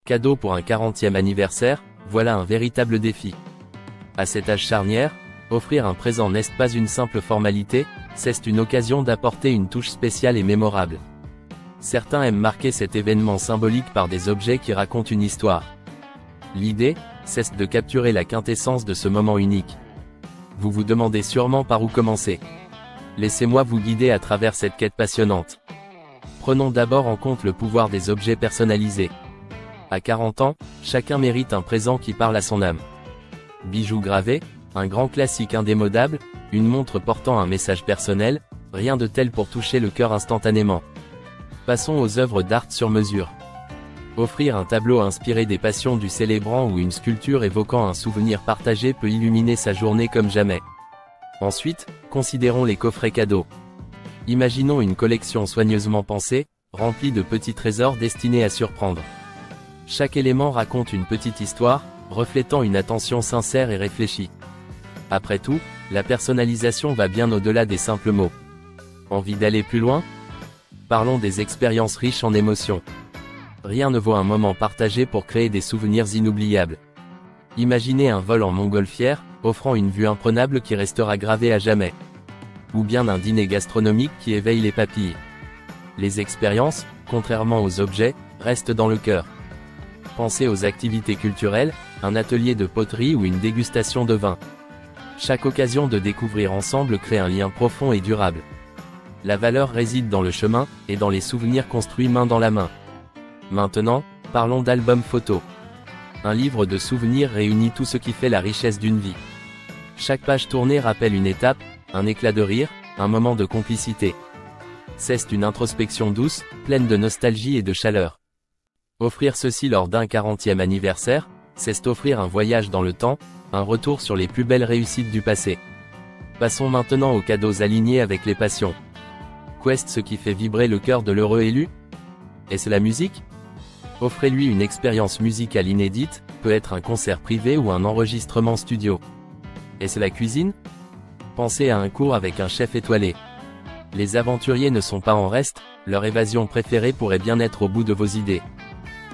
Cadeau pour un 40e anniversaire, voilà un véritable défi. À cet âge charnière, offrir un présent n'est pas une simple formalité, c'est une occasion d'apporter une touche spéciale et mémorable. Certains aiment marquer cet événement symbolique par des objets qui racontent une histoire. L'idée, c'est de capturer la quintessence de ce moment unique. Vous vous demandez sûrement par où commencer. Laissez-moi vous guider à travers cette quête passionnante. Prenons d'abord en compte le pouvoir des objets personnalisés. À 40 ans, chacun mérite un présent qui parle à son âme. Bijoux gravés, un grand classique indémodable, une montre portant un message personnel, rien de tel pour toucher le cœur instantanément. Passons aux œuvres d'art sur mesure. Offrir un tableau inspiré des passions du célébrant ou une sculpture évoquant un souvenir partagé peut illuminer sa journée comme jamais. Ensuite, considérons les coffrets cadeaux. Imaginons une collection soigneusement pensée, remplie de petits trésors destinés à surprendre. Chaque élément raconte une petite histoire, reflétant une attention sincère et réfléchie. Après tout, la personnalisation va bien au-delà des simples mots. Envie d'aller plus loin? Parlons des expériences riches en émotions. Rien ne vaut un moment partagé pour créer des souvenirs inoubliables. Imaginez un vol en montgolfière, offrant une vue imprenable qui restera gravée à jamais. Ou bien un dîner gastronomique qui éveille les papilles. Les expériences, contrairement aux objets, restent dans le cœur. Pensez aux activités culturelles, un atelier de poterie ou une dégustation de vin. Chaque occasion de découvrir ensemble crée un lien profond et durable. La valeur réside dans le chemin, et dans les souvenirs construits main dans la main. Maintenant, parlons d'albums photos. Un livre de souvenirs réunit tout ce qui fait la richesse d'une vie. Chaque page tournée rappelle une étape, un éclat de rire, un moment de complicité. C'est une introspection douce, pleine de nostalgie et de chaleur. Offrir ceci lors d'un 40e anniversaire, c'est offrir un voyage dans le temps, un retour sur les plus belles réussites du passé. Passons maintenant aux cadeaux alignés avec les passions. Qu'est ce qui fait vibrer le cœur de l'heureux élu? Est-ce la musique? Offrez-lui une expérience musicale inédite, peut être un concert privé ou un enregistrement studio. Est-ce la cuisine? Pensez à un cours avec un chef étoilé. Les aventuriers ne sont pas en reste, leur évasion préférée pourrait bien être au bout de vos idées.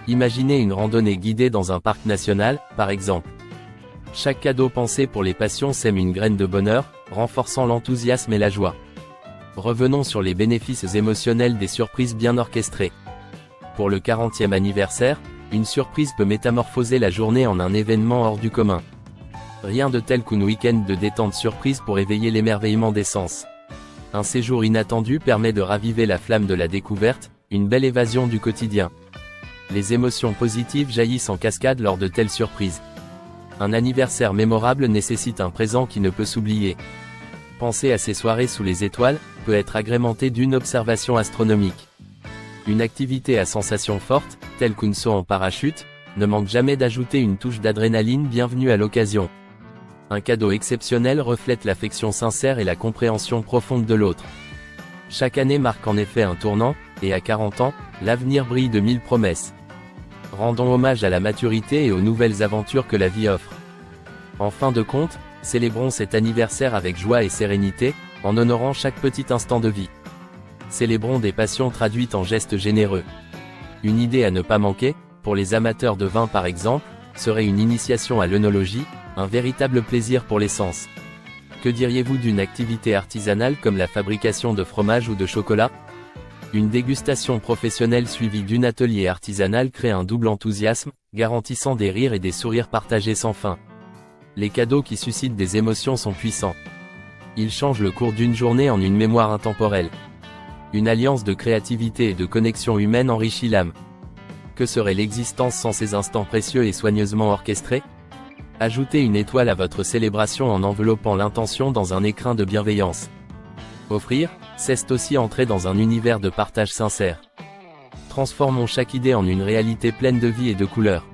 Imaginez une randonnée guidée dans un parc national, par exemple. Chaque cadeau pensé pour les passions sème une graine de bonheur, renforçant l'enthousiasme et la joie. Revenons sur les bénéfices émotionnels des surprises bien orchestrées. Pour le 40e anniversaire, une surprise peut métamorphoser la journée en un événement hors du commun. Rien de tel qu'un week-end de détente surprise pour éveiller l'émerveillement des sens. Un séjour inattendu permet de raviver la flamme de la découverte, une belle évasion du quotidien. Les émotions positives jaillissent en cascade lors de telles surprises. Un anniversaire mémorable nécessite un présent qui ne peut s'oublier. Pensez à ces soirées sous les étoiles, peut être agrémentée d'une observation astronomique. Une activité à sensation forte, telle qu'un saut en parachute, ne manque jamais d'ajouter une touche d'adrénaline bienvenue à l'occasion. Un cadeau exceptionnel reflète l'affection sincère et la compréhension profonde de l'autre. Chaque année marque en effet un tournant, et à 40 ans, l'avenir brille de mille promesses. Rendons hommage à la maturité et aux nouvelles aventures que la vie offre. En fin de compte, célébrons cet anniversaire avec joie et sérénité, en honorant chaque petit instant de vie. Célébrons des passions traduites en gestes généreux. Une idée à ne pas manquer, pour les amateurs de vin par exemple, serait une initiation à l'œnologie, un véritable plaisir pour les sens. Que diriez-vous d'une activité artisanale comme la fabrication de fromage ou de chocolat? Une dégustation professionnelle suivie d'un atelier artisanal crée un double enthousiasme, garantissant des rires et des sourires partagés sans fin. Les cadeaux qui suscitent des émotions sont puissants. Ils changent le cours d'une journée en une mémoire intemporelle. Une alliance de créativité et de connexion humaine enrichit l'âme. Que serait l'existence sans ces instants précieux et soigneusement orchestrés? Ajoutez une étoile à votre célébration en enveloppant l'intention dans un écrin de bienveillance. Offrir, c'est aussi entrer dans un univers de partage sincère. Transformons chaque idée en une réalité pleine de vie et de couleurs.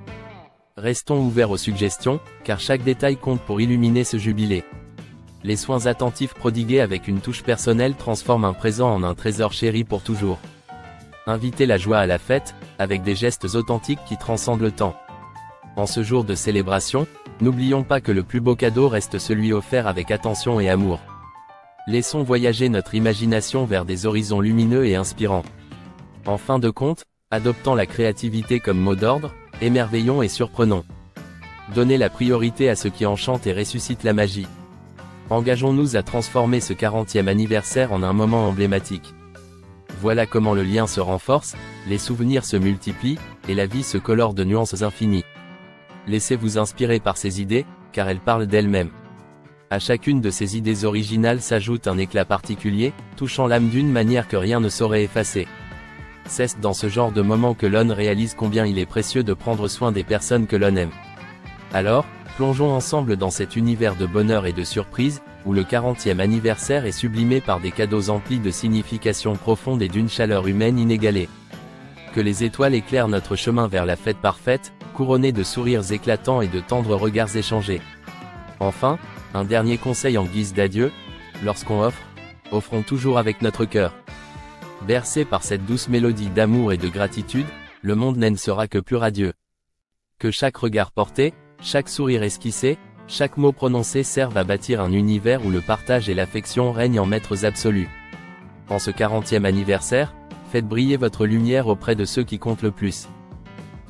Restons ouverts aux suggestions, car chaque détail compte pour illuminer ce jubilé. Les soins attentifs prodigués avec une touche personnelle transforment un présent en un trésor chéri pour toujours. Invitez la joie à la fête, avec des gestes authentiques qui transcendent le temps. En ce jour de célébration, n'oublions pas que le plus beau cadeau reste celui offert avec attention et amour. Laissons voyager notre imagination vers des horizons lumineux et inspirants. En fin de compte, adoptant la créativité comme mot d'ordre, Émerveillons et surprenons. Donnez la priorité à ce qui enchante et ressuscite la magie. Engageons-nous à transformer ce 40e anniversaire en un moment emblématique. Voilà comment le lien se renforce, les souvenirs se multiplient, et la vie se colore de nuances infinies. Laissez-vous inspirer par ces idées, car elles parlent d'elles-mêmes. À chacune de ces idées originales s'ajoute un éclat particulier, touchant l'âme d'une manière que rien ne saurait effacer. C'est dans ce genre de moment que l'on réalise combien il est précieux de prendre soin des personnes que l'on aime. Alors, plongeons ensemble dans cet univers de bonheur et de surprise, où le 40e anniversaire est sublimé par des cadeaux emplis de signification profonde et d'une chaleur humaine inégalée. Que les étoiles éclairent notre chemin vers la fête parfaite, couronnée de sourires éclatants et de tendres regards échangés. Enfin, un dernier conseil en guise d'adieu, lorsqu'on offre, offrons toujours avec notre cœur. Bercé par cette douce mélodie d'amour et de gratitude, le monde ne sera que plus radieux. Que chaque regard porté, chaque sourire esquissé, chaque mot prononcé serve à bâtir un univers où le partage et l'affection règnent en maîtres absolus. En ce 40e anniversaire, faites briller votre lumière auprès de ceux qui comptent le plus.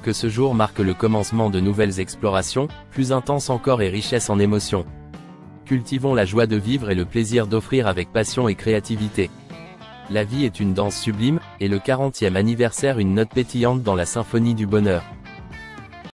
Que ce jour marque le commencement de nouvelles explorations, plus intenses encore et richesses en émotions. Cultivons la joie de vivre et le plaisir d'offrir avec passion et créativité. La vie est une danse sublime, et le 40e anniversaire une note pétillante dans la symphonie du bonheur.